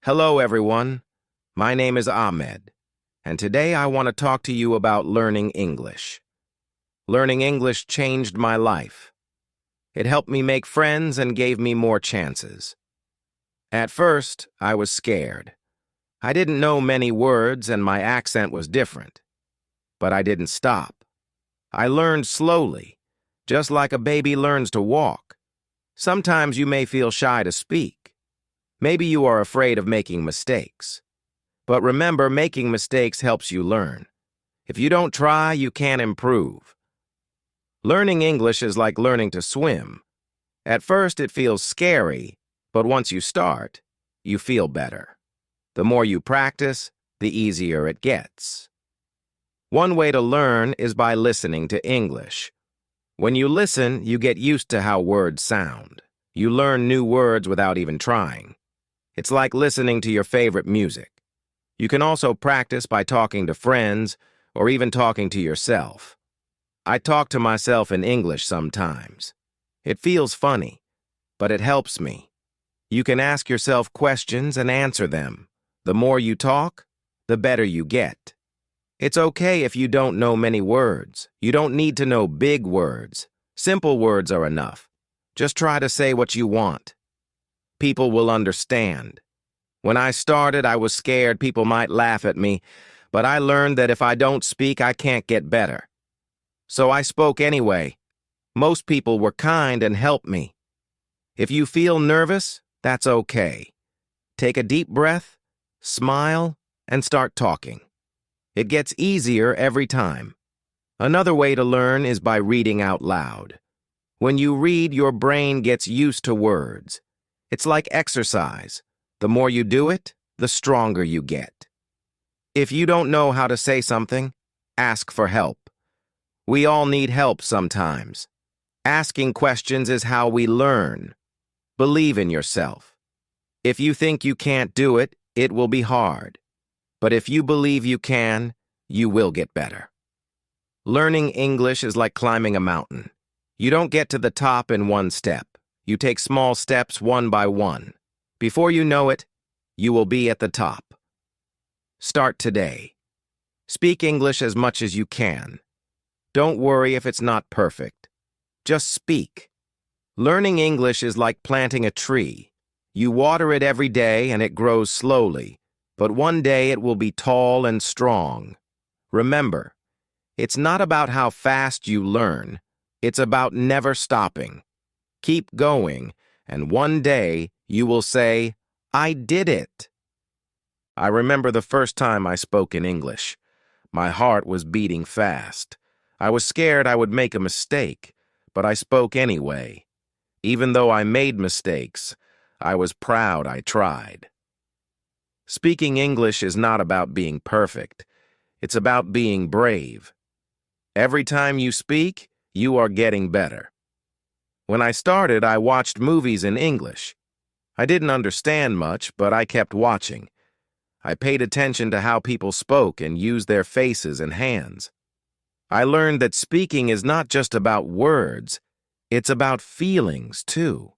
Hello, everyone. My name is Ahmed, and today I want to talk to you about learning English. Learning English changed my life. It helped me make friends and gave me more chances. At first, I was scared. I didn't know many words and my accent was different. But I didn't stop. I learned slowly, just like a baby learns to walk. Sometimes you may feel shy to speak. Maybe you are afraid of making mistakes. But remember, making mistakes helps you learn. If you don't try, you can't improve. Learning English is like learning to swim. At first, it feels scary, but once you start, you feel better. The more you practice, the easier it gets. One way to learn is by listening to English. When you listen, you get used to how words sound. You learn new words without even trying. It's like listening to your favorite music. You can also practice by talking to friends or even talking to yourself. I talk to myself in English sometimes. It feels funny, but it helps me. You can ask yourself questions and answer them. The more you talk, the better you get. It's okay if you don't know many words. You don't need to know big words. Simple words are enough. Just try to say what you want. People will understand. When I started, I was scared people might laugh at me, but I learned that if I don't speak, I can't get better. So I spoke anyway. Most people were kind and helped me. If you feel nervous, that's okay. Take a deep breath, smile, and start talking. It gets easier every time. Another way to learn is by reading out loud. When you read, your brain gets used to words. It's like exercise. The more you do it, the stronger you get. If you don't know how to say something, ask for help. We all need help sometimes. Asking questions is how we learn. Believe in yourself. If you think you can't do it, it will be hard. But if you believe you can, you will get better. Learning English is like climbing a mountain. You don't get to the top in one step. You take small steps one by one. Before you know it, you will be at the top. Start today. Speak English as much as you can. Don't worry if it's not perfect. Just speak. Learning English is like planting a tree. You water it every day and it grows slowly, but one day it will be tall and strong. Remember, it's not about how fast you learn. It's about never stopping. Keep going, and one day you will say, "I did it." I remember the first time I spoke in English. My heart was beating fast. I was scared I would make a mistake, but I spoke anyway. Even though I made mistakes, I was proud I tried. Speaking English is not about being perfect. It's about being brave. Every time you speak, you are getting better. When I started, I watched movies in English. I didn't understand much, but I kept watching. I paid attention to how people spoke and used their faces and hands. I learned that speaking is not just about words, it's about feelings, too.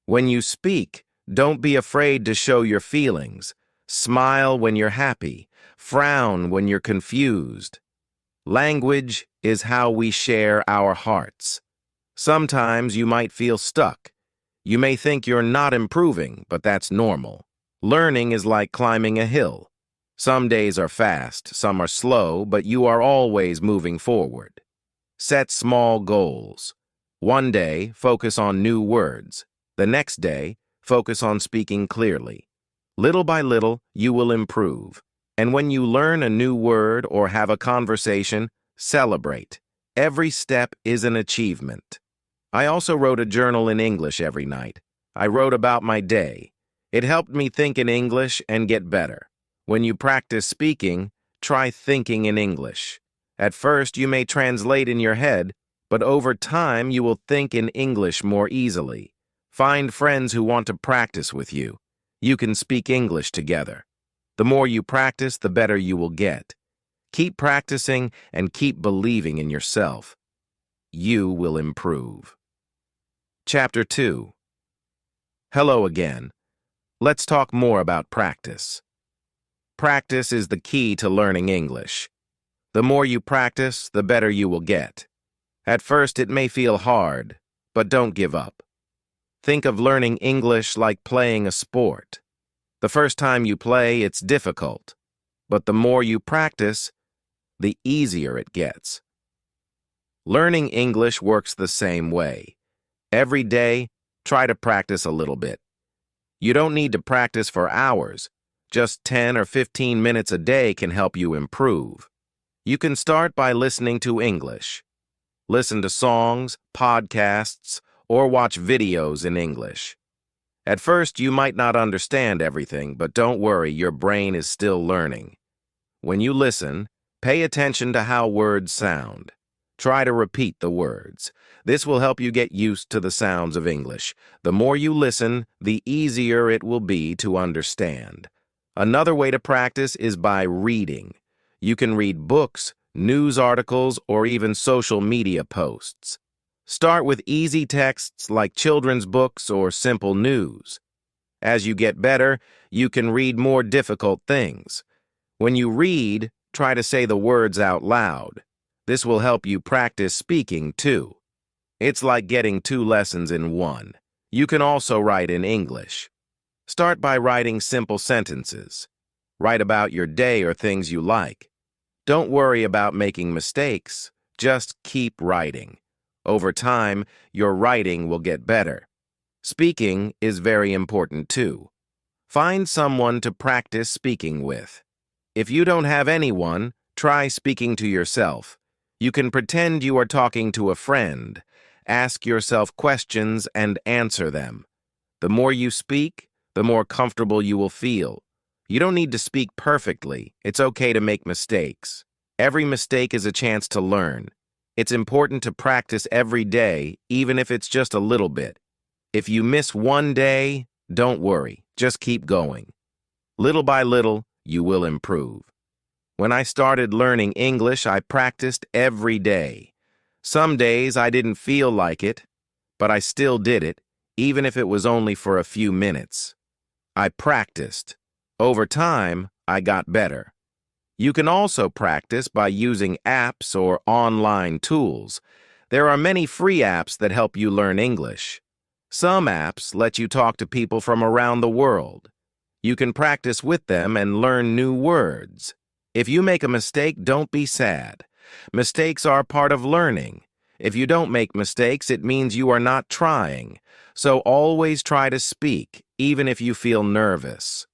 When you speak, don't be afraid to show your feelings. Smile when you're happy. Frown when you're confused. Language is how we share our hearts. Sometimes you might feel stuck. You may think you're not improving, but that's normal. Learning is like climbing a hill. Some days are fast, some are slow, but you are always moving forward. Set small goals. One day, focus on new words. The next day, focus on speaking clearly. Little by little, you will improve. And when you learn a new word or have a conversation, celebrate. Every step is an achievement. I also wrote a journal in English every night. I wrote about my day. It helped me think in English and get better. When you practice speaking, try thinking in English. At first, you may translate in your head, but over time, you will think in English more easily. Find friends who want to practice with you. You can speak English together. The more you practice, the better you will get. Keep practicing and keep believing in yourself. You will improve. Chapter 2. Hello again. Let's talk more about practice. Practice is the key to learning English. The more you practice, the better you will get. At first, it may feel hard, but don't give up. Think of learning English like playing a sport. The first time you play, it's difficult, but the more you practice, the easier it gets. Learning English works the same way. Every day, try to practice a little bit. You don't need to practice for hours. Just 10 or 15 minutes a day can help you improve. You can start by listening to English. Listen to songs, podcasts, or watch videos in English. At first, you might not understand everything, but don't worry, your brain is still learning. When you listen, pay attention to how words sound. Try to repeat the words. This will help you get used to the sounds of English. The more you listen, the easier it will be to understand. Another way to practice is by reading. You can read books, news articles, or even social media posts. Start with easy texts like children's books or simple news. As you get better, you can read more difficult things. When you read, try to say the words out loud. This will help you practice speaking too. It's like getting 2 lessons in one. You can also write in English. Start by writing simple sentences. Write about your day or things you like. Don't worry about making mistakes. Just keep writing. Over time, your writing will get better. Speaking is very important too. Find someone to practice speaking with. If you don't have anyone, try speaking to yourself. You can pretend you are talking to a friend. Ask yourself questions and answer them. The more you speak, the more comfortable you will feel. You don't need to speak perfectly. It's okay to make mistakes. Every mistake is a chance to learn. It's important to practice every day, even if it's just a little bit. If you miss one day, don't worry. Just keep going. Little by little, you will improve. When I started learning English, I practiced every day. Some days I didn't feel like it, but I still did it, even if it was only for a few minutes. I practiced. Over time, I got better. You can also practice by using apps or online tools. There are many free apps that help you learn English. Some apps let you talk to people from around the world. You can practice with them and learn new words. If you make a mistake, don't be sad. Mistakes are part of learning. If you don't make mistakes, it means you are not trying. So always try to speak, even if you feel nervous.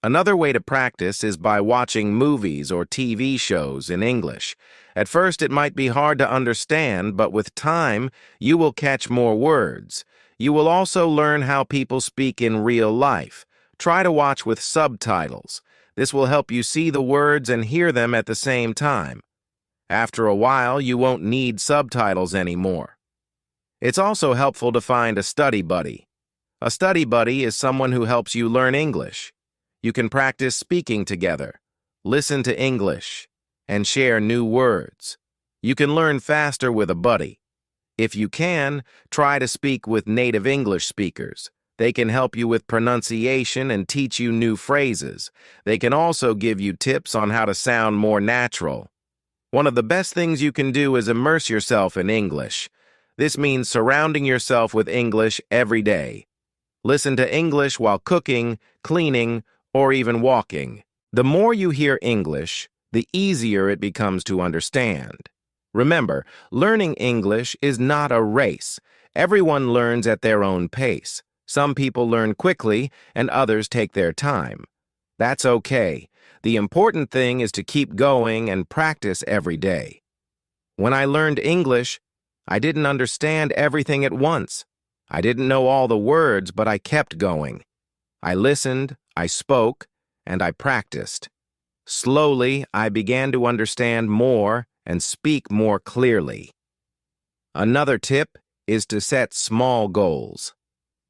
Another way to practice is by watching movies or TV shows in English. At first, it might be hard to understand, but with time, you will catch more words. You will also learn how people speak in real life. Try to watch with subtitles. This will help you see the words and hear them at the same time. After a while, you won't need subtitles anymore. It's also helpful to find a study buddy. A study buddy is someone who helps you learn English. You can practice speaking together, listen to English, and share new words. You can learn faster with a buddy. If you can, try to speak with native English speakers. They can help you with pronunciation and teach you new phrases. They can also give you tips on how to sound more natural. One of the best things you can do is immerse yourself in English. This means surrounding yourself with English every day. Listen to English while cooking, cleaning, or even walking. The more you hear English, the easier it becomes to understand. Remember, learning English is not a race. Everyone learns at their own pace. Some people learn quickly, and others take their time. That's okay. The important thing is to keep going and practice every day. When I learned English, I didn't understand everything at once. I didn't know all the words, but I kept going. I listened, I spoke, and I practiced. Slowly, I began to understand more and speak more clearly. Another tip is to set small goals.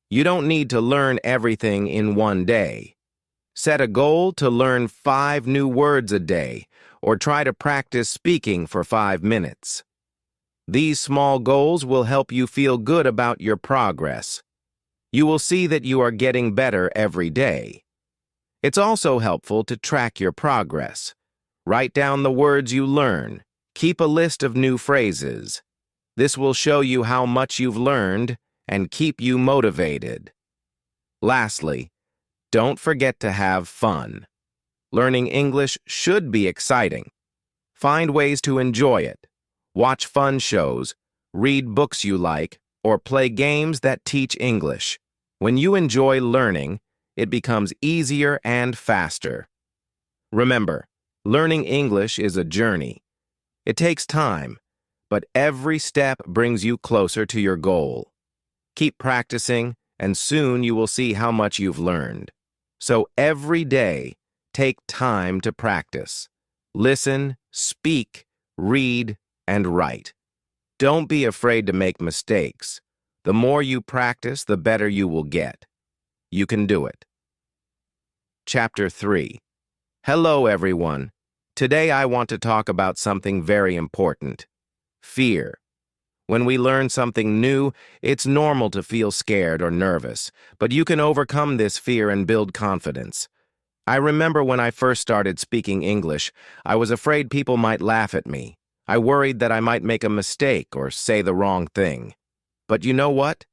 You don't need to learn everything in one day. Set a goal to learn 5 new words a day, or try to practice speaking for 5 minutes. These small goals will help you feel good about your progress. You will see that you are getting better every day. It's also helpful to track your progress. Write down the words you learn. Keep a list of new phrases. This will show you how much you've learned and keep you motivated. Lastly, don't forget to have fun. Learning English should be exciting. Find ways to enjoy it. Watch fun shows, read books you like, or play games that teach English. When you enjoy learning, it becomes easier and faster. Remember, learning English is a journey. It takes time, but every step brings you closer to your goal. Keep practicing, and soon you will see how much you've learned. So every day, take time to practice. Listen, speak, read, and write. Don't be afraid to make mistakes. The more you practice, the better you will get. You can do it. Chapter 3. Hello, everyone. Today I want to talk about something very important. Fear. When we learn something new, it's normal to feel scared or nervous, but you can overcome this fear and build confidence. I remember when I first started speaking English, I was afraid people might laugh at me. I worried that I might make a mistake or say the wrong thing. But you know what?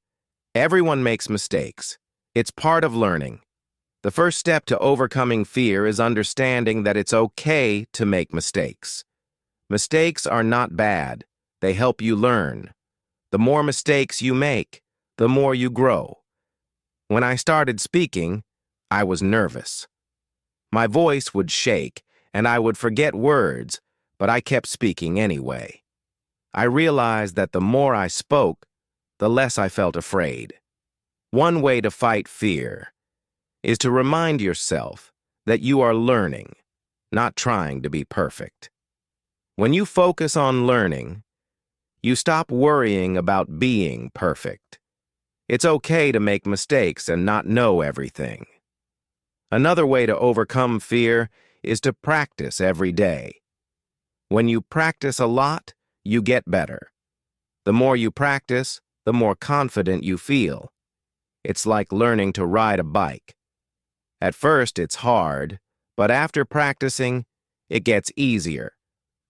Everyone makes mistakes. It's part of learning. The first step to overcoming fear is understanding that it's okay to make mistakes. Mistakes are not bad. They help you learn. The more mistakes you make, the more you grow. When I started speaking, I was nervous. My voice would shake, and I would forget words, but I kept speaking anyway. I realized that the more I spoke, the less I felt afraid. One way to fight fear is to remind yourself that you are learning, not trying to be perfect. When you focus on learning, you stop worrying about being perfect. It's okay to make mistakes and not know everything. Another way to overcome fear is to practice every day. When you practice a lot, you get better. The more you practice, the more confident you feel. It's like learning to ride a bike. At first, it's hard, but after practicing, it gets easier.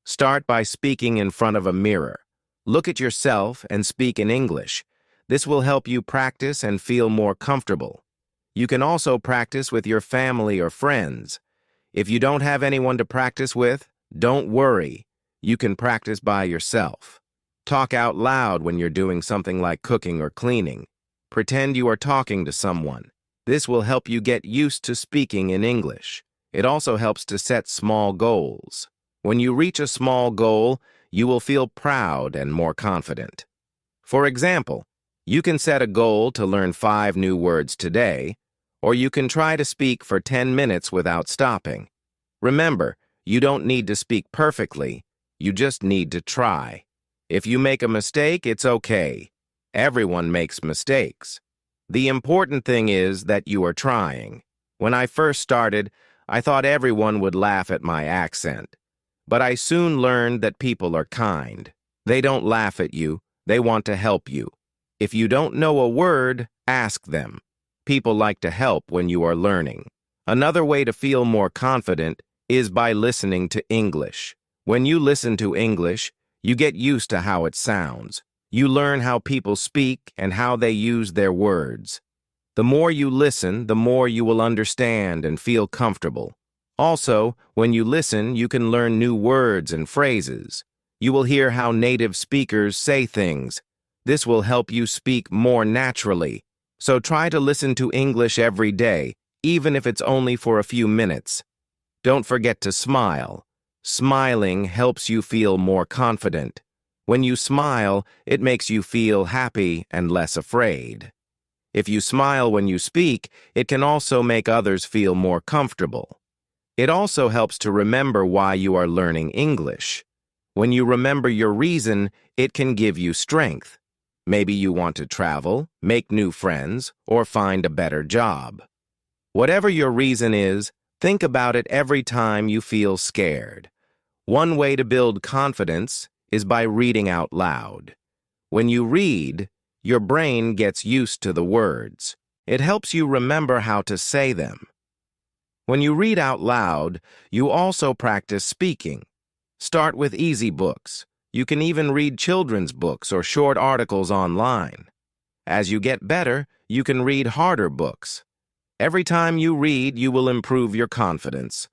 Start by speaking in front of a mirror. Look at yourself and speak in English. This will help you practice and feel more comfortable. You can also practice with your family or friends. If you don't have anyone to practice with, don't worry. You can practice by yourself. Talk out loud when you're doing something like cooking or cleaning. Pretend you are talking to someone. This will help you get used to speaking in English. It also helps to set small goals. When you reach a small goal, you will feel proud and more confident. For example, you can set a goal to learn 5 new words today, or you can try to speak for 10 minutes without stopping. Remember, you don't need to speak perfectly, you just need to try. If you make a mistake, it's okay. Everyone makes mistakes. The important thing is that you are trying. When I first started, I thought everyone would laugh at my accent. But I soon learned that people are kind. They don't laugh at you, they want to help you. If you don't know a word, ask them. People like to help when you are learning. Another way to feel more confident is by listening to English. When you listen to English, you get used to how it sounds. You learn how people speak and how they use their words. The more you listen, the more you will understand and feel comfortable. Also, when you listen, you can learn new words and phrases. You will hear how native speakers say things. This will help you speak more naturally. So try to listen to English every day, even if it's only for a few minutes. Don't forget to smile. Smiling helps you feel more confident. When you smile, it makes you feel happy and less afraid. If you smile when you speak, it can also make others feel more comfortable. It also helps to remember why you are learning English. When you remember your reason, it can give you strength. Maybe you want to travel, make new friends, or find a better job. Whatever your reason is, think about it every time you feel scared. One way to build confidence is by reading out loud. When you read, your brain gets used to the words. It helps you remember how to say them. When you read out loud, you also practice speaking. Start with easy books. You can even read children's books or short articles online. As you get better, you can read harder books. Every time you read, you will improve your confidence.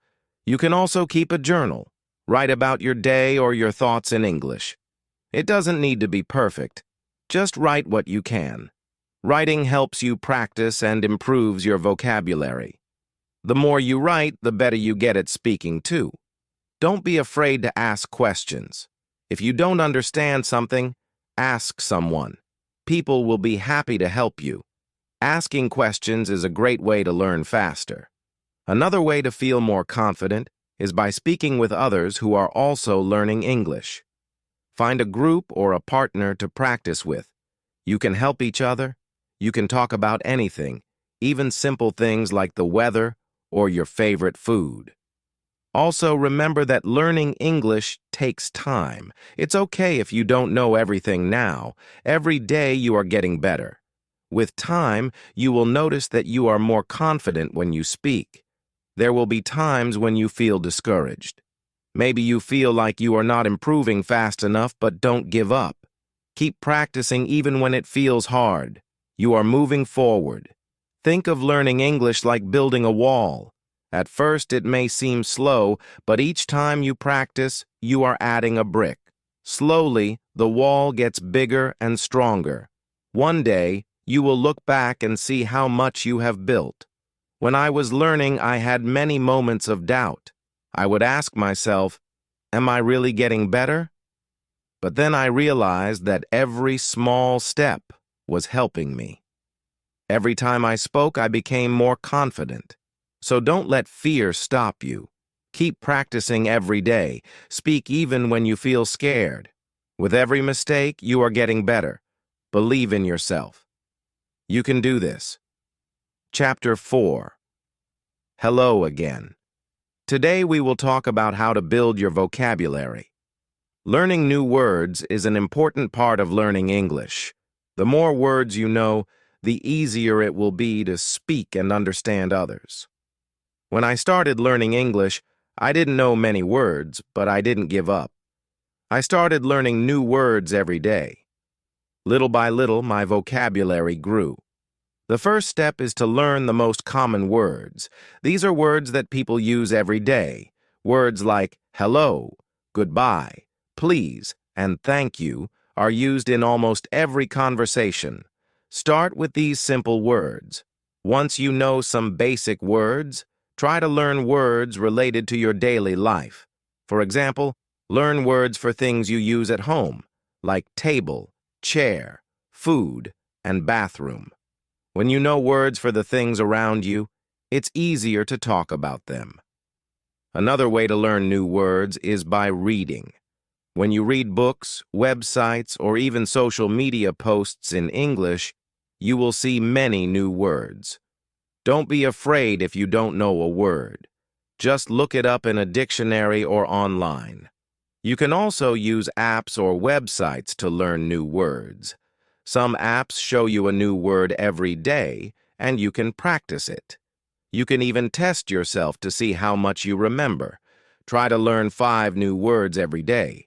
You can also keep a journal. Write about your day or your thoughts in English. It doesn't need to be perfect. Just write what you can. Writing helps you practice and improves your vocabulary. The more you write, the better you get at speaking too. Don't be afraid to ask questions. If you don't understand something, ask someone. People will be happy to help you. Asking questions is a great way to learn faster. Another way to feel more confident is by speaking with others who are also learning English. Find a group or a partner to practice with. You can help each other. You can talk about anything, even simple things like the weather or your favorite food. Also, remember that learning English takes time. It's okay if you don't know everything now. Every day you are getting better. With time, you will notice that you are more confident when you speak. There will be times when you feel discouraged. Maybe you feel like you are not improving fast enough, but don't give up. Keep practicing even when it feels hard. You are moving forward. Think of learning English like building a wall. At first, it may seem slow, but each time you practice, you are adding a brick. Slowly, the wall gets bigger and stronger. One day, you will look back and see how much you have built. When I was learning, I had many moments of doubt. I would ask myself, am I really getting better? But then I realized that every small step was helping me. Every time I spoke, I became more confident. So don't let fear stop you. Keep practicing every day. Speak even when you feel scared. With every mistake, you are getting better. Believe in yourself. You can do this. Chapter 4. Hello again. Today we will talk about how to build your vocabulary. Learning new words is an important part of learning English. The more words you know, the easier it will be to speak and understand others. When I started learning English, I didn't know many words, but I didn't give up. I started learning new words every day. Little by little, my vocabulary grew. The first step is to learn the most common words. These are words that people use every day. Words like hello, goodbye, please, and thank you are used in almost every conversation. Start with these simple words. Once you know some basic words, try to learn words related to your daily life. For example, learn words for things you use at home, like table, chair, food, and bathroom. When you know words for the things around you, it's easier to talk about them. Another way to learn new words is by reading. When you read books, websites, or even social media posts in English, you will see many new words. Don't be afraid if you don't know a word. Just look it up in a dictionary or online. You can also use apps or websites to learn new words. Some apps show you a new word every day, and you can practice it. You can even test yourself to see how much you remember. Try to learn 5 new words every day.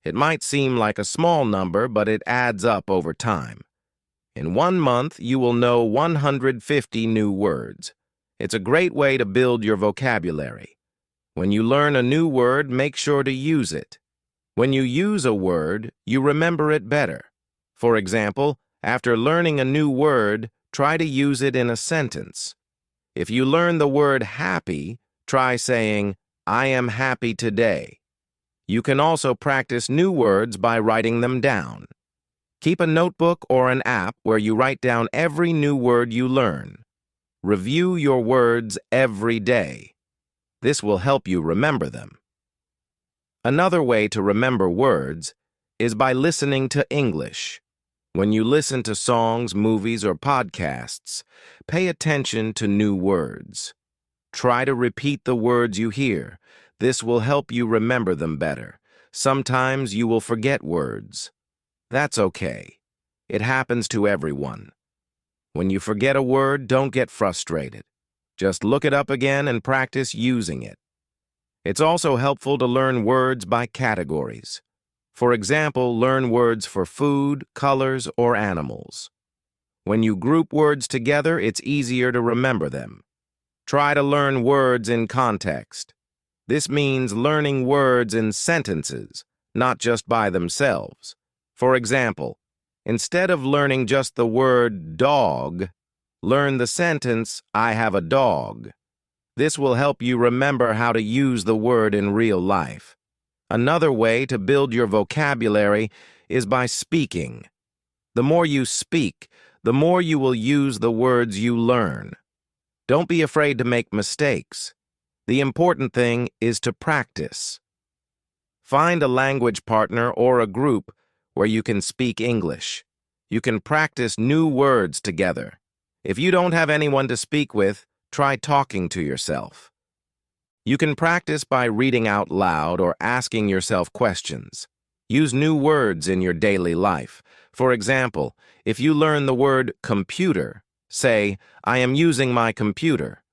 It might seem like a small number, but it adds up over time. In 1 month, you will know 150 new words. It's a great way to build your vocabulary. When you learn a new word, make sure to use it. When you use a word, you remember it better. For example, after learning a new word, try to use it in a sentence. If you learn the word happy, try saying, I am happy today. You can also practice new words by writing them down. Keep a notebook or an app where you write down every new word you learn. Review your words every day. This will help you remember them. Another way to remember words is by listening to English. When you listen to songs, movies, or podcasts, pay attention to new words. Try to repeat the words you hear. This will help you remember them better. Sometimes you will forget words. That's okay. It happens to everyone. When you forget a word, don't get frustrated. Just look it up again and practice using it. It's also helpful to learn words by categories. For example, learn words for food, colors, or animals. When you group words together, it's easier to remember them. Try to learn words in context. This means learning words in sentences, not just by themselves. For example, instead of learning just the word dog, learn the sentence, I have a dog. This will help you remember how to use the word in real life. Another way to build your vocabulary is by speaking. The more you speak, the more you will use the words you learn. Don't be afraid to make mistakes. The important thing is to practice. Find a language partner or a group where you can speak English. You can practice new words together. If you don't have anyone to speak with, try talking to yourself. You can practice by reading out loud or asking yourself questions. Use new words in your daily life. For example, if you learn the word computer, say, I am using my computer.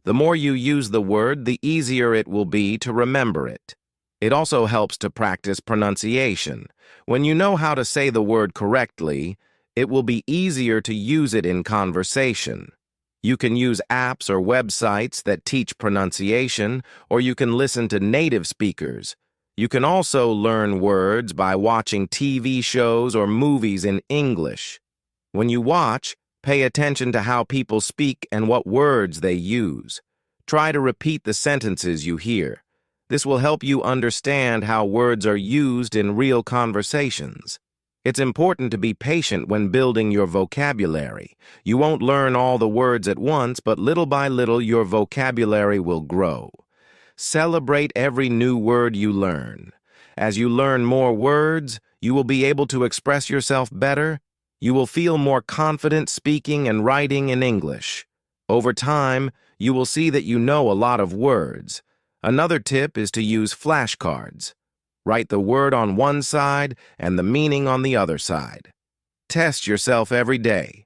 The more you use the word, the easier it will be to remember it. It also helps to practice pronunciation. When you know how to say the word correctly, it will be easier to use it in conversation. You can use apps or websites that teach pronunciation, or you can listen to native speakers. You can also learn words by watching TV shows or movies in English. When you watch, pay attention to how people speak and what words they use. Try to repeat the sentences you hear. This will help you understand how words are used in real conversations. It's important to be patient when building your vocabulary. You won't learn all the words at once, but little by little your vocabulary will grow. Celebrate every new word you learn. As you learn more words, you will be able to express yourself better. You will feel more confident speaking and writing in English. Over time, you will see that you know a lot of words. Another tip is to use flashcards. Write the word on one side and the meaning on the other side. Test yourself every day.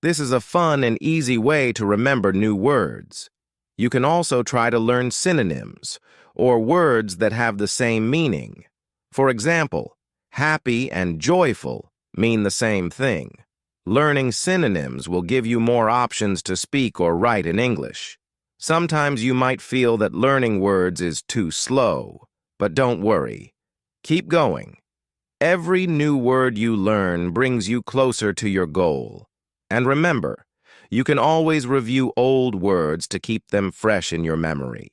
This is a fun and easy way to remember new words. You can also try to learn synonyms, or words that have the same meaning. For example, happy and joyful mean the same thing. Learning synonyms will give you more options to speak or write in English. Sometimes you might feel that learning words is too slow, but don't worry. Keep going. Every new word you learn brings you closer to your goal. And remember, you can always review old words to keep them fresh in your memory.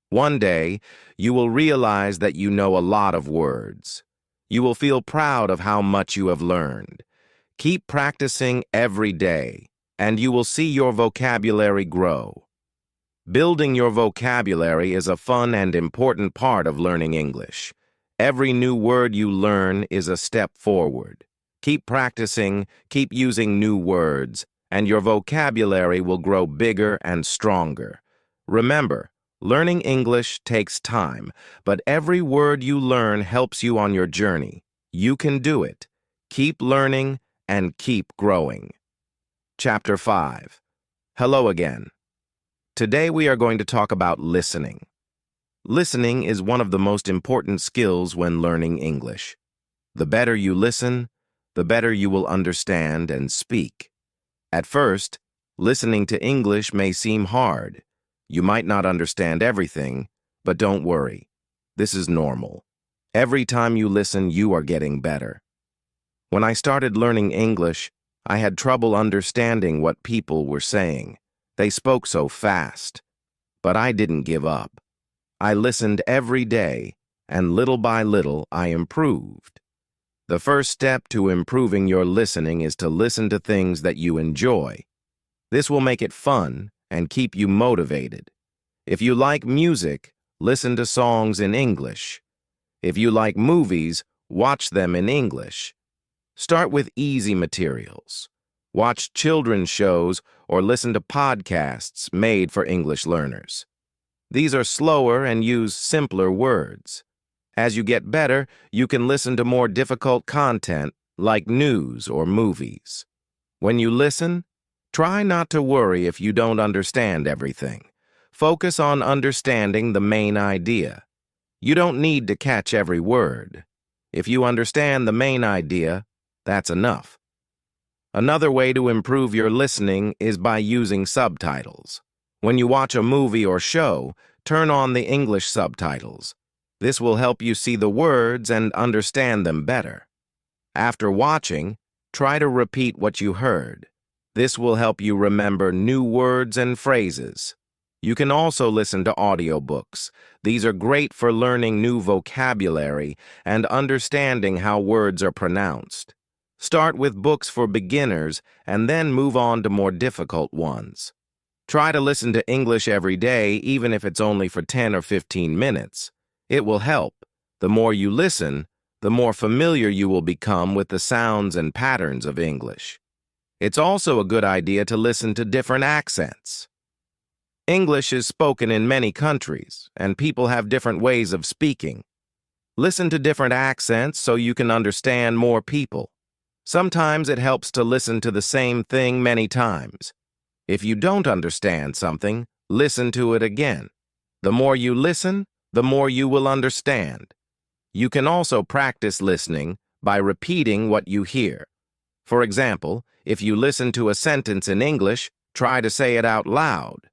One day, you will realize that you know a lot of words. You will feel proud of how much you have learned. Keep practicing every day, and you will see your vocabulary grow. Building your vocabulary is a fun and important part of learning English. Every new word you learn is a step forward. Keep practicing, keep using new words, and your vocabulary will grow bigger and stronger. Remember, learning English takes time, but every word you learn helps you on your journey. You can do it. Keep learning and keep growing. Chapter 5. Hello again. Today we are going to talk about listening. Listening is one of the most important skills when learning English. The better you listen, the better you will understand and speak. At first, listening to English may seem hard. You might not understand everything, but don't worry. This is normal. Every time you listen, you are getting better. When I started learning English, I had trouble understanding what people were saying. They spoke so fast. But I didn't give up. I listened every day, and little by little, I improved. The first step to improving your listening is to listen to things that you enjoy. This will make it fun and keep you motivated. If you like music, listen to songs in English. If you like movies, watch them in English. Start with easy materials. Watch children's shows or listen to podcasts made for English learners. These are slower and use simpler words. As you get better, you can listen to more difficult content like news or movies. When you listen, Try not to worry if you don't understand everything. Focus on understanding the main idea. You don't need to catch every word. If you understand the main idea, that's enough. Another way to improve your listening is by using subtitles. When you watch a movie or show, turn on the English subtitles. This will help you see the words and understand them better. After watching, try to repeat what you heard. This will help you remember new words and phrases. You can also listen to audiobooks. These are great for learning new vocabulary and understanding how words are pronounced. Start with books for beginners and then move on to more difficult ones. Try to listen to English every day, even if it's only for 10 or 15 minutes. It will help. The more you listen, the more familiar you will become with the sounds and patterns of English. It's also a good idea to listen to different accents. English is spoken in many countries, and people have different ways of speaking. Listen to different accents so you can understand more people. Sometimes it helps to listen to the same thing many times. If you don't understand something, listen to it again. The more you listen, the more you will understand. You can also practice listening by repeating what you hear. For example, if you listen to a sentence in English, try to say it out loud.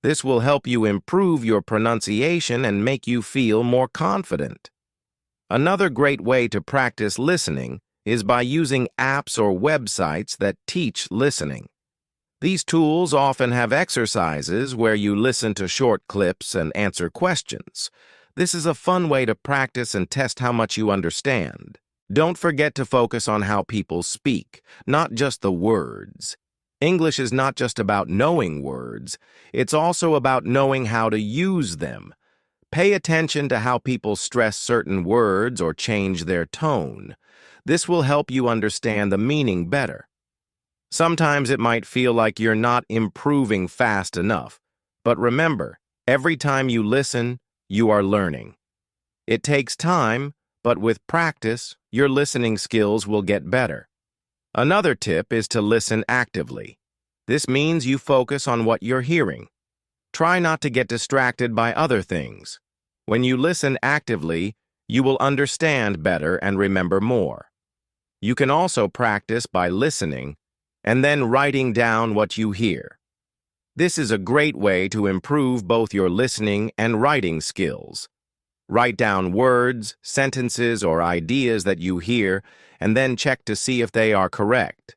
This will help you improve your pronunciation and make you feel more confident. Another great way to practice listening is by using apps or websites that teach listening. These tools often have exercises where you listen to short clips and answer questions. This is a fun way to practice and test how much you understand. Don't forget to focus on how people speak, not just the words. English is not just about knowing words, it's also about knowing how to use them. Pay attention to how people stress certain words or change their tone. This will help you understand the meaning better. Sometimes it might feel like you're not improving fast enough, but remember, every time you listen, you are learning. It takes time, but with practice, your listening skills will get better. Another tip is to listen actively. This means you focus on what you're hearing. Try not to get distracted by other things. When you listen actively, you will understand better and remember more. You can also practice by listening and then writing down what you hear. This is a great way to improve both your listening and writing skills. Write down words, sentences, or ideas that you hear, and then check to see if they are correct.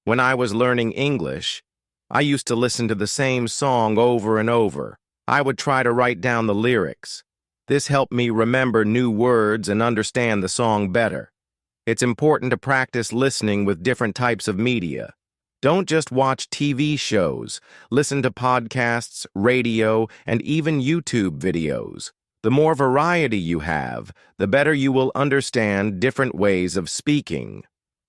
When I was learning English, I used to listen to the same song over and over. I would try to write down the lyrics. This helped me remember new words and understand the song better. It's important to practice listening with different types of media. Don't just watch TV shows. Listen to podcasts, radio, and even YouTube videos. The more variety you have, the better you will understand different ways of speaking.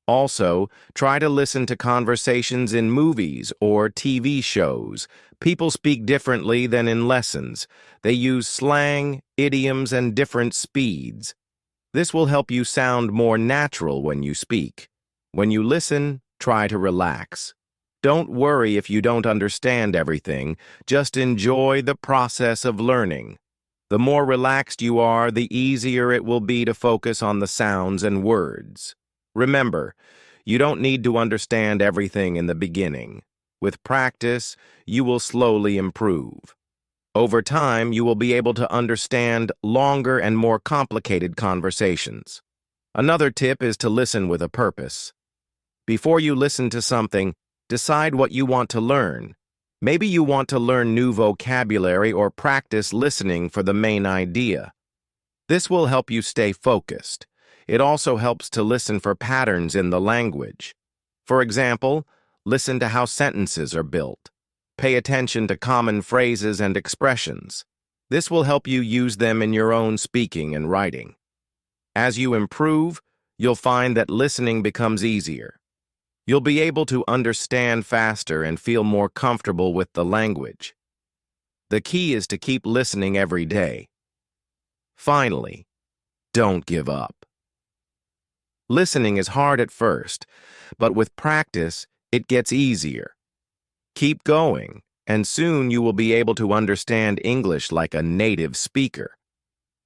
Also, try to listen to conversations in movies or TV shows. People speak differently than in lessons. They use slang, idioms, and different speeds. This will help you sound more natural when you speak. When you listen, try to relax. Don't worry if you don't understand everything. Just enjoy the process of learning. The more relaxed you are, the easier it will be to focus on the sounds and words. Remember, you don't need to understand everything in the beginning. With practice, you will slowly improve. Over time, you will be able to understand longer and more complicated conversations. Another tip is to listen with a purpose. Before you listen to something, decide what you want to learn. Maybe you want to learn new vocabulary or practice listening for the main idea. This will help you stay focused. It also helps to listen for patterns in the language. For example, listen to how sentences are built. Pay attention to common phrases and expressions. This will help you use them in your own speaking and writing. As you improve, you'll find that listening becomes easier. You'll be able to understand faster and feel more comfortable with the language. The key is to keep listening every day. Finally, don't give up. Listening is hard at first, but with practice, it gets easier. Keep going, and soon you will be able to understand English like a native speaker.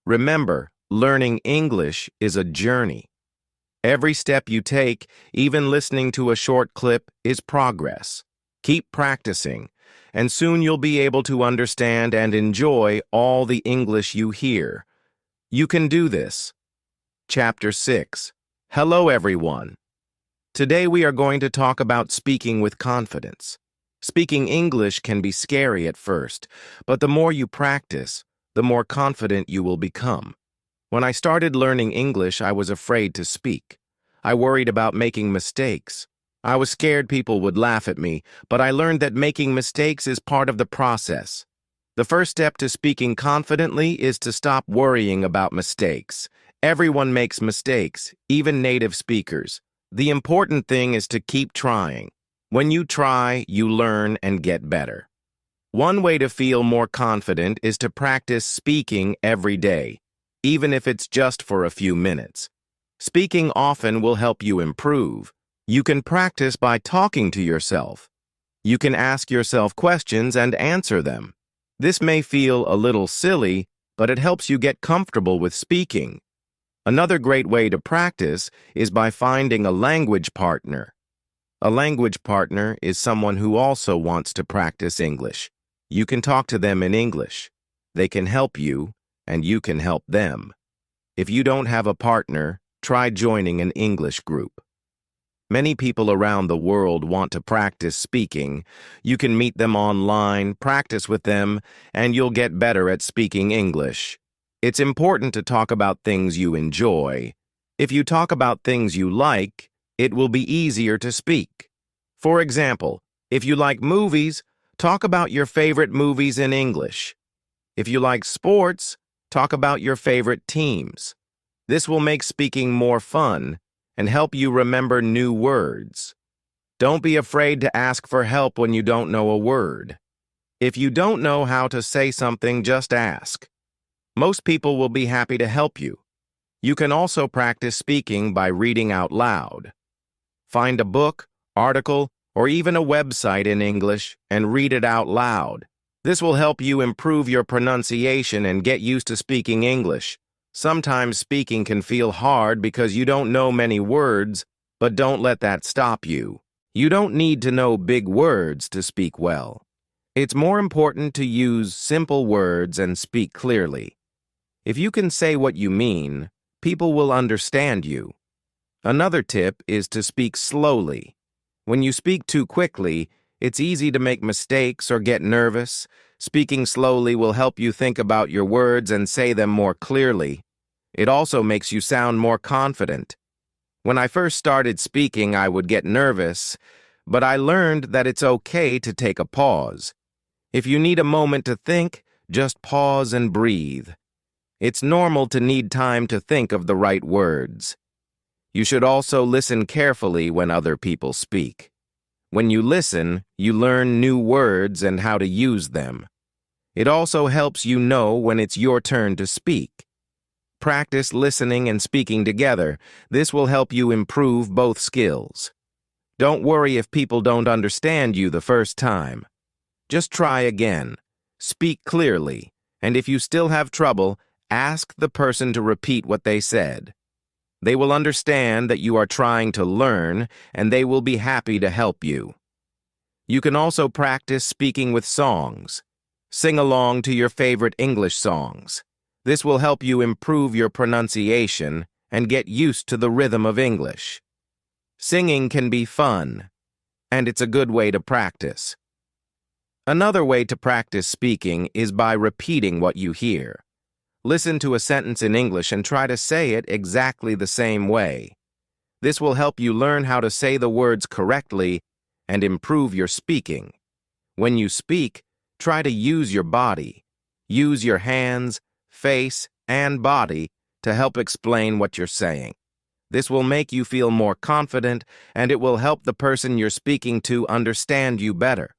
Remember, learning English is a journey. Every step you take, even listening to a short clip, is progress. Keep practicing, and soon you'll be able to understand and enjoy all the English you hear. You can do this. Chapter 6. Hello, everyone. Today we are going to talk about speaking with confidence. Speaking English can be scary at first, but the more you practice, the more confident you will become. When I started learning English, I was afraid to speak. I worried about making mistakes. I was scared people would laugh at me, but I learned that making mistakes is part of the process. The first step to speaking confidently is to stop worrying about mistakes. Everyone makes mistakes, even native speakers. The important thing is to keep trying. When you try, you learn and get better. One way to feel more confident is to practice speaking every day, even if it's just for a few minutes. Speaking often will help you improve. You can practice by talking to yourself. You can ask yourself questions and answer them. This may feel a little silly, but it helps you get comfortable with speaking. Another great way to practice is by finding a language partner. A language partner is someone who also wants to practice English. You can talk to them in English. They can help you, and you can help them. If you don't have a partner, try joining an English group. Many people around the world want to practice speaking. You can meet them online, practice with them, and you'll get better at speaking English. It's important to talk about things you enjoy. If you talk about things you like, it will be easier to speak. For example, if you like movies, talk about your favorite movies in English. If you like sports, talk about your favorite teams. This will make speaking more fun and help you remember new words. Don't be afraid to ask for help when you don't know a word. If you don't know how to say something, just ask. Most people will be happy to help you. You can also practice speaking by reading out loud. Find a book, article, or even a website in English and read it out loud. This will help you improve your pronunciation and get used to speaking English. Sometimes speaking can feel hard because you don't know many words, but don't let that stop you. You don't need to know big words to speak well. It's more important to use simple words and speak clearly. If you can say what you mean, people will understand you. Another tip is to speak slowly. When you speak too quickly, it's easy to make mistakes or get nervous. Speaking slowly will help you think about your words and say them more clearly. It also makes you sound more confident. When I first started speaking, I would get nervous, but I learned that it's okay to take a pause. If you need a moment to think, just pause and breathe. It's normal to need time to think of the right words. You should also listen carefully when other people speak. When you listen, you learn new words and how to use them. It also helps you know when it's your turn to speak. Practice listening and speaking together. This will help you improve both skills. Don't worry if people don't understand you the first time. Just try again. Speak clearly, and if you still have trouble, ask the person to repeat what they said. They will understand that you are trying to learn, and they will be happy to help you. You can also practice speaking with songs. Sing along to your favorite English songs. This will help you improve your pronunciation and get used to the rhythm of English. Singing can be fun, and it's a good way to practice. Another way to practice speaking is by repeating what you hear. Listen to a sentence in English and try to say it exactly the same way. This will help you learn how to say the words correctly and improve your speaking. When you speak, try to use your body. Use your hands, face, and body to help explain what you're saying. This will make you feel more confident, and it will help the person you're speaking to understand you better.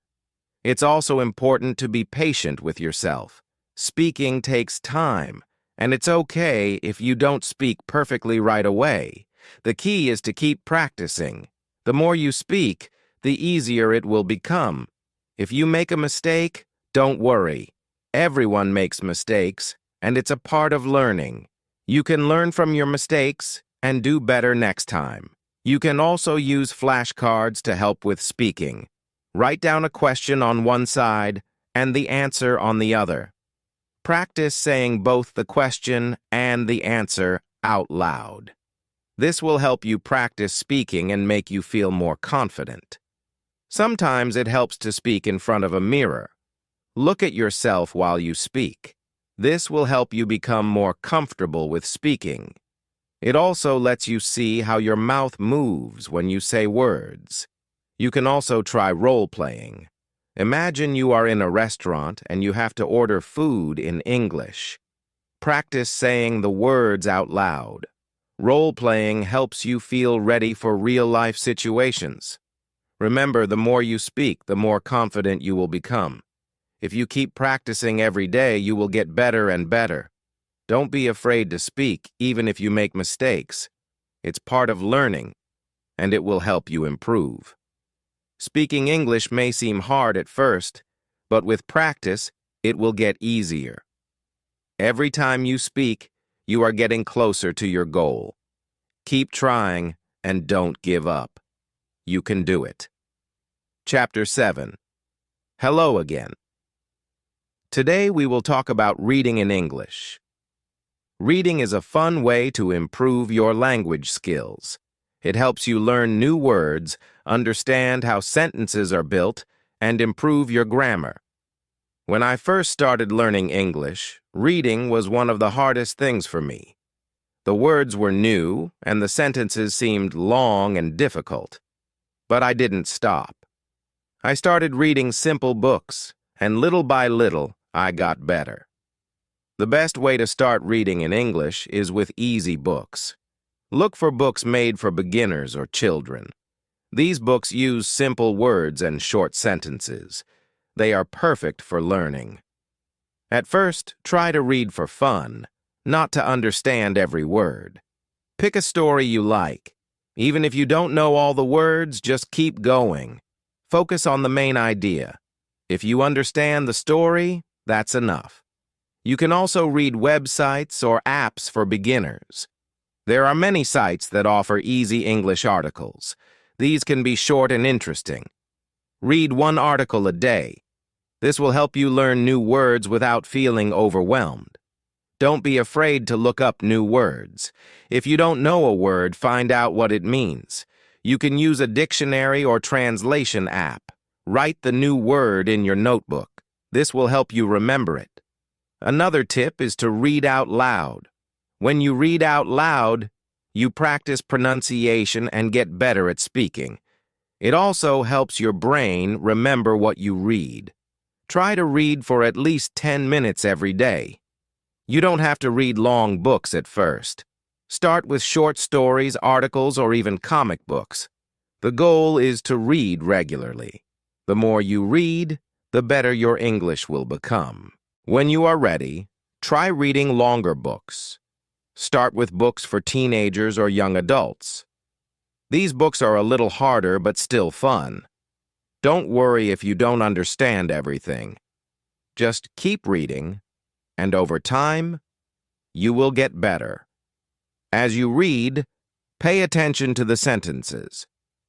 It's also important to be patient with yourself. Speaking takes time, and it's okay if you don't speak perfectly right away. The key is to keep practicing. The more you speak, the easier it will become. If you make a mistake, don't worry. Everyone makes mistakes, and it's a part of learning. You can learn from your mistakes and do better next time. You can also use flashcards to help with speaking. Write down a question on one side and the answer on the other. Practice saying both the question and the answer out loud. This will help you practice speaking and make you feel more confident. Sometimes it helps to speak in front of a mirror. Look at yourself while you speak. This will help you become more comfortable with speaking. It also lets you see how your mouth moves when you say words. You can also try role-playing. Imagine you are in a restaurant and you have to order food in English. Practice saying the words out loud. Role-playing helps you feel ready for real-life situations. Remember, the more you speak, the more confident you will become. If you keep practicing every day, you will get better and better. Don't be afraid to speak, even if you make mistakes. It's part of learning, and it will help you improve. Speaking English may seem hard at first, but with practice, it will get easier. Every time you speak, you are getting closer to your goal. Keep trying and don't give up. You can do it. Chapter 7. Hello again. Today we will talk about reading in English. Reading is a fun way to improve your language skills. It helps you learn new words, understand how sentences are built, and improve your grammar. When I first started learning English, reading was one of the hardest things for me. The words were new, and the sentences seemed long and difficult. But I didn't stop. I started reading simple books, and little by little, I got better. The best way to start reading in English is with easy books. Look for books made for beginners or children. These books use simple words and short sentences. They are perfect for learning. At first, try to read for fun, not to understand every word. Pick a story you like. Even if you don't know all the words, just keep going. Focus on the main idea. If you understand the story, that's enough. You can also read websites or apps for beginners. There are many sites that offer easy English articles. These can be short and interesting. Read one article a day. This will help you learn new words without feeling overwhelmed. Don't be afraid to look up new words. If you don't know a word, find out what it means. You can use a dictionary or translation app. Write the new word in your notebook. This will help you remember it. Another tip is to read out loud. When you read out loud, you practice pronunciation and get better at speaking. It also helps your brain remember what you read. Try to read for at least 10 minutes every day. You don't have to read long books at first. Start with short stories, articles, or even comic books. The goal is to read regularly. The more you read, the better your English will become. When you are ready, try reading longer books. Start with books for teenagers or young adults. These books are a little harder but still fun. Don't worry if you don't understand everything. Just keep reading, and over time, you will get better. As you read, pay attention to the sentences.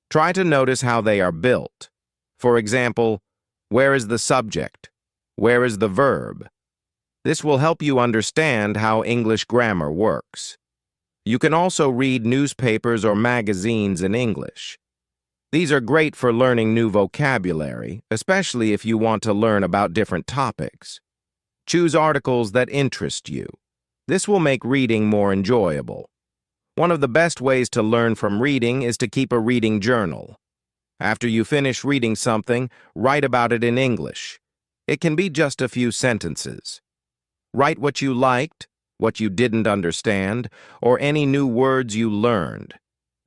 Try to notice how they are built. For example, where is the subject? Where is the verb? This will help you understand how English grammar works. You can also read newspapers or magazines in English. These are great for learning new vocabulary, especially if you want to learn about different topics. Choose articles that interest you. This will make reading more enjoyable. One of the best ways to learn from reading is to keep a reading journal. After you finish reading something, write about it in English. It can be just a few sentences. Write what you liked, what you didn't understand, or any new words you learned.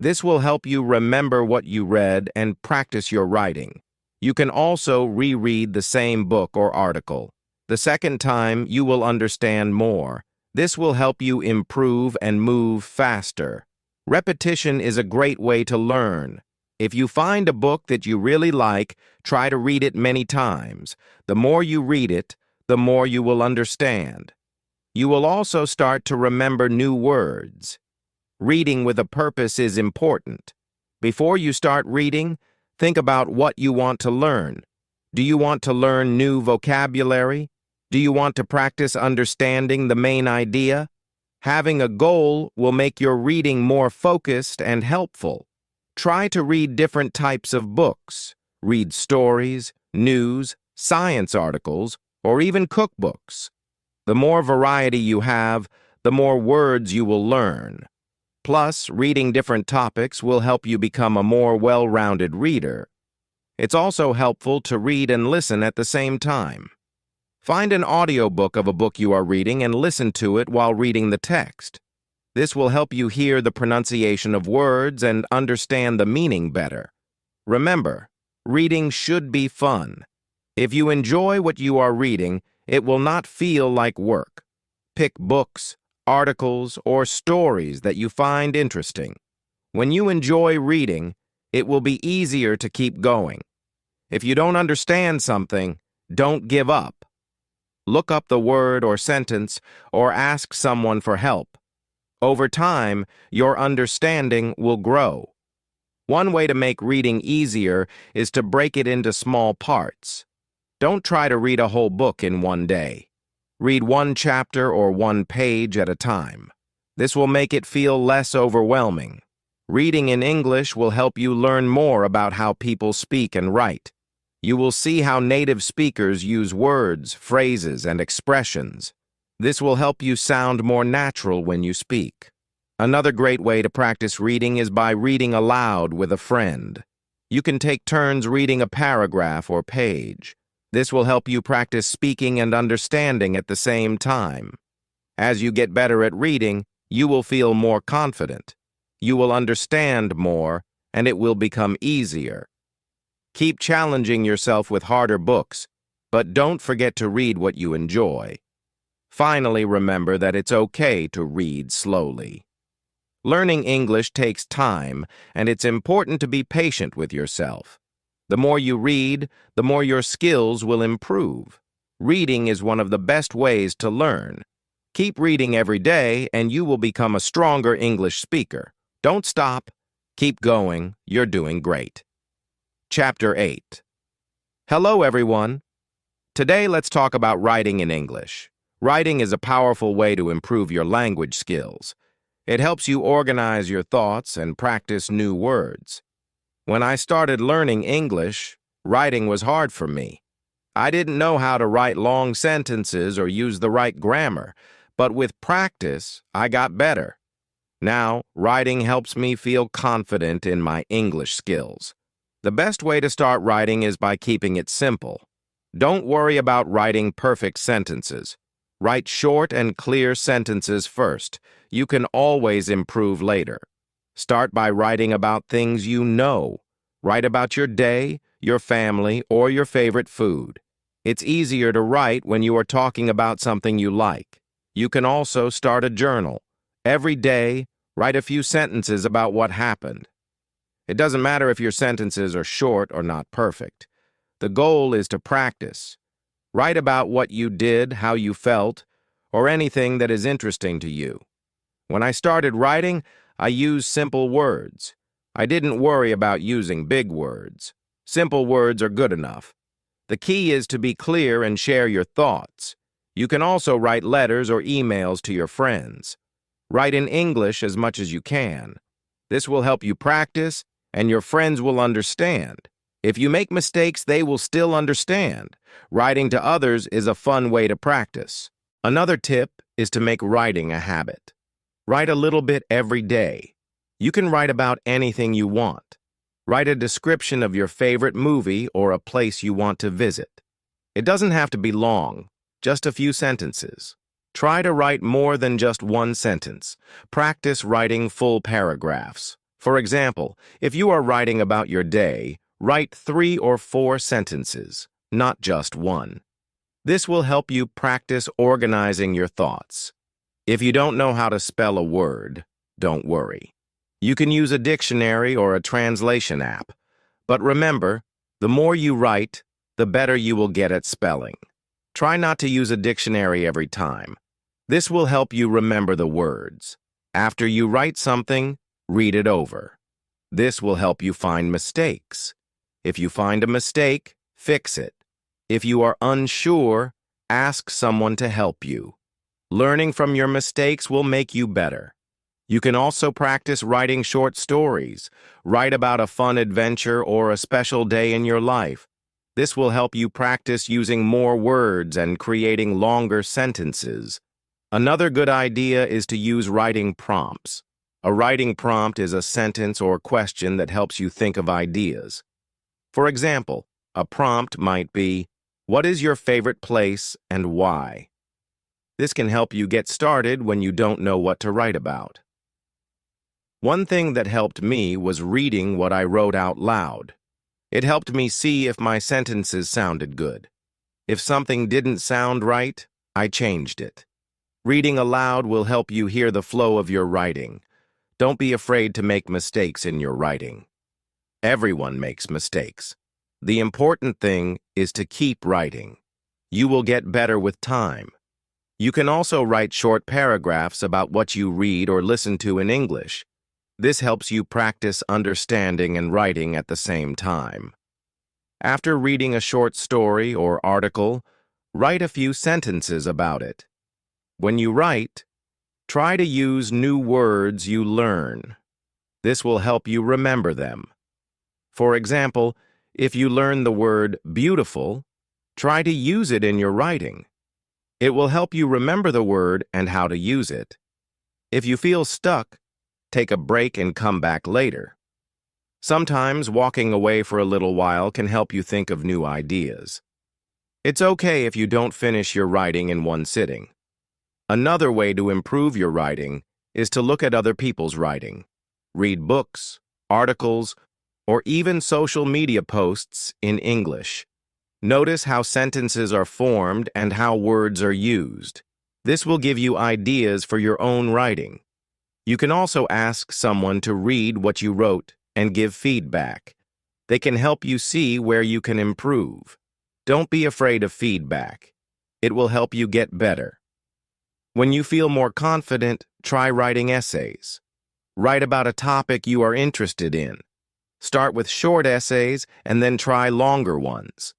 This will help you remember what you read and practice your writing. You can also reread the same book or article. The second time, you will understand more. This will help you improve and move faster. Repetition is a great way to learn. If you find a book that you really like, try to read it many times. The more you read it, the more you will understand. You will also start to remember new words. Reading with a purpose is important. Before you start reading, think about what you want to learn. Do you want to learn new vocabulary? Do you want to practice understanding the main idea? Having a goal will make your reading more focused and helpful. Try to read different types of books. Read stories, news, science articles, or even cookbooks. The more variety you have, the more words you will learn. Plus, reading different topics will help you become a more well-rounded reader. It's also helpful to read and listen at the same time. Find an audiobook of a book you are reading and listen to it while reading the text. This will help you hear the pronunciation of words and understand the meaning better. Remember, reading should be fun. If you enjoy what you are reading, it will not feel like work. Pick books, articles, or stories that you find interesting. When you enjoy reading, it will be easier to keep going. If you don't understand something, don't give up. Look up the word or sentence or ask someone for help. Over time, your understanding will grow. One way to make reading easier is to break it into small parts. Don't try to read a whole book in one day. Read one chapter or one page at a time. This will make it feel less overwhelming. Reading in English will help you learn more about how people speak and write. You will see how native speakers use words, phrases, and expressions. This will help you sound more natural when you speak. Another great way to practice reading is by reading aloud with a friend. You can take turns reading a paragraph or page. This will help you practice speaking and understanding at the same time. As you get better at reading, you will feel more confident. You will understand more, and it will become easier. Keep challenging yourself with harder books, but don't forget to read what you enjoy. Finally, remember that it's okay to read slowly. Learning English takes time, and it's important to be patient with yourself. The more you read, the more your skills will improve. Reading is one of the best ways to learn. Keep reading every day, and you will become a stronger English speaker. Don't stop. Keep going. You're doing great. Chapter 8. Hello, everyone. Today, let's talk about writing in English. Writing is a powerful way to improve your language skills. It helps you organize your thoughts and practice new words. When I started learning English, writing was hard for me. I didn't know how to write long sentences or use the right grammar, but with practice, I got better. Now, writing helps me feel confident in my English skills. The best way to start writing is by keeping it simple. Don't worry about writing perfect sentences. Write short and clear sentences first. You can always improve later. Start by writing about things you know. Write about your day, your family, or your favorite food. It's easier to write when you are talking about something you like. You can also start a journal. Every day, write a few sentences about what happened. It doesn't matter if your sentences are short or not perfect. The goal is to practice. Write about what you did, how you felt, or anything that is interesting to you. When I started writing, I used simple words. I didn't worry about using big words. Simple words are good enough. The key is to be clear and share your thoughts. You can also write letters or emails to your friends. Write in English as much as you can. This will help you practice, and your friends will understand. If you make mistakes, they will still understand. Writing to others is a fun way to practice. Another tip is to make writing a habit. Write a little bit every day. You can write about anything you want. Write a description of your favorite movie or a place you want to visit. It doesn't have to be long, just a few sentences. Try to write more than just one sentence. Practice writing full paragraphs. For example, if you are writing about your day, write 3 or 4 sentences, not just one. This will help you practice organizing your thoughts. If you don't know how to spell a word, don't worry. You can use a dictionary or a translation app. But remember, the more you write, the better you will get at spelling. Try not to use a dictionary every time. This will help you remember the words. After you write something, read it over. This will help you find mistakes. If you find a mistake, fix it. If you are unsure, ask someone to help you. Learning from your mistakes will make you better. You can also practice writing short stories. Write about a fun adventure or a special day in your life. This will help you practice using more words and creating longer sentences. Another good idea is to use writing prompts. A writing prompt is a sentence or question that helps you think of ideas. For example, a prompt might be, "What is your favorite place and why?" This can help you get started when you don't know what to write about. One thing that helped me was reading what I wrote out loud. It helped me see if my sentences sounded good. If something didn't sound right, I changed it. Reading aloud will help you hear the flow of your writing. Don't be afraid to make mistakes in your writing. Everyone makes mistakes. The important thing is to keep writing. You will get better with time. You can also write short paragraphs about what you read or listen to in English. This helps you practice understanding and writing at the same time. After reading a short story or article, write a few sentences about it. When you write, try to use new words you learn. This will help you remember them. For example, if you learn the word beautiful, try to use it in your writing. It will help you remember the word and how to use it. If you feel stuck, take a break and come back later. Sometimes walking away for a little while can help you think of new ideas. It's okay if you don't finish your writing in one sitting. Another way to improve your writing is to look at other people's writing. Read books, articles, or even social media posts in English. Notice how sentences are formed and how words are used. This will give you ideas for your own writing. You can also ask someone to read what you wrote and give feedback. They can help you see where you can improve. Don't be afraid of feedback. It will help you get better. When you feel more confident, try writing essays. Write about a topic you are interested in. Start with short essays and then try longer ones.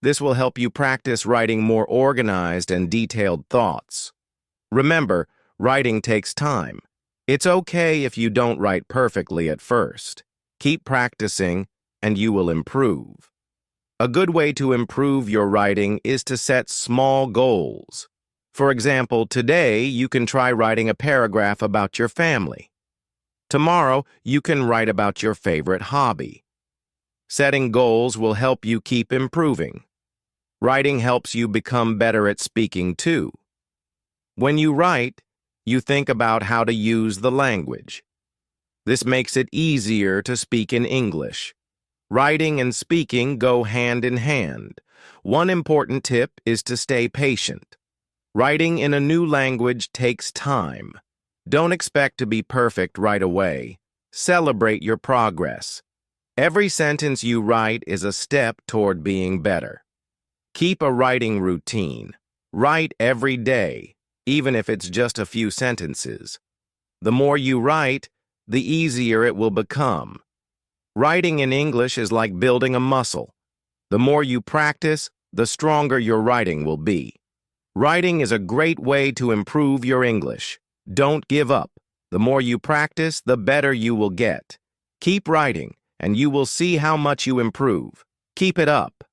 This will help you practice writing more organized and detailed thoughts. Remember, writing takes time. It's okay if you don't write perfectly at first. Keep practicing, and you will improve. A good way to improve your writing is to set small goals. For example, today you can try writing a paragraph about your family. Tomorrow, you can write about your favorite hobby. Setting goals will help you keep improving. Writing helps you become better at speaking too. When you write, you think about how to use the language. This makes it easier to speak in English. Writing and speaking go hand in hand. One important tip is to stay patient. Writing in a new language takes time. Don't expect to be perfect right away. Celebrate your progress. Every sentence you write is a step toward being better. Keep a writing routine. Write every day, even if it's just a few sentences. The more you write, the easier it will become. Writing in English is like building a muscle. The more you practice, the stronger your writing will be. Writing is a great way to improve your English. Don't give up. The more you practice, the better you will get. Keep writing, and you will see how much you improve. Keep it up.